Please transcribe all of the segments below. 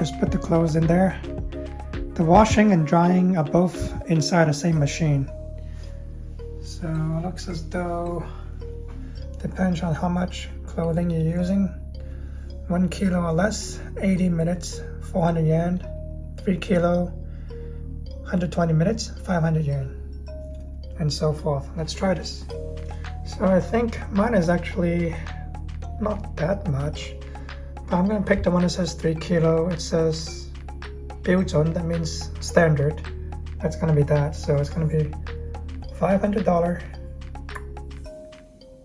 just put the clothes in there. The washing and drying are both inside the same machine. So it looks as though, depends on how much clothing you're using. 1 kilo or less, 80 minutes, 400 yen. 3 kilo, 120 minutes, 500 yen. And so forth. Let's try this. So I think mine is actually not that much. But I'm gonna pick the one that says 3 kilo. It says Biljon, that means standard. That's gonna be that. So it's gonna be $500.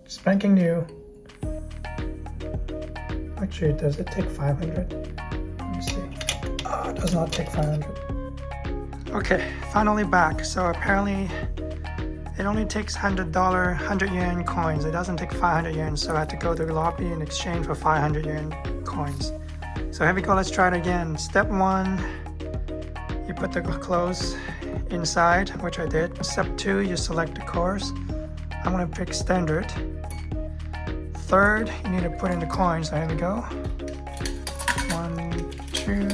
Spanking new. Actually, does it take 500? Let me see. Oh, it does not take 500. Okay, finally back. So apparently it only takes $100, 100 yen coins. It doesn't take 500 yen, so I had to go to the lobby and exchange for 500 yen coins. So here we go, let's try it again. Step 1, you put the clothes inside, which I did. Step 2, you select the course. I'm gonna pick standard. Third, you need to put in the coins. So here we go. 1, 2,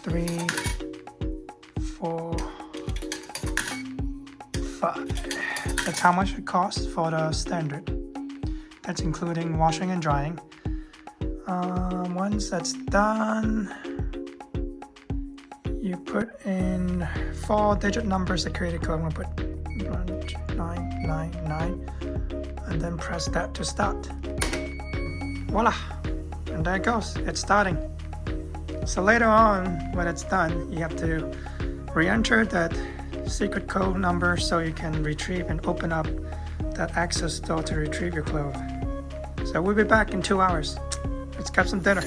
3, 4, 5. That's how much it costs for the standard. That's including washing and drying. Once that's done, you put in 4-digit numbers, security code. I'm gonna put 1999, and then press that to start. Voila! And there it goes. It's starting. So later on, when it's done, you have to re-enter that secret code number so you can retrieve and open up that access door to retrieve your clothes. So we'll be back in 2 hours. Let's grab some dinner.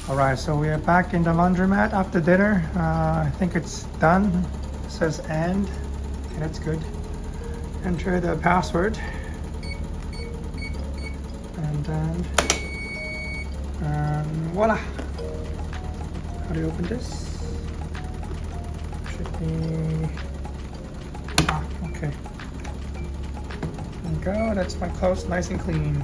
Alright, so we are back in the laundromat after dinner. I think it's done. It says and. Okay, that's good. Enter the password. And then voila! How do you open this? Should be... okay. There you go, that's my clothes nice and clean.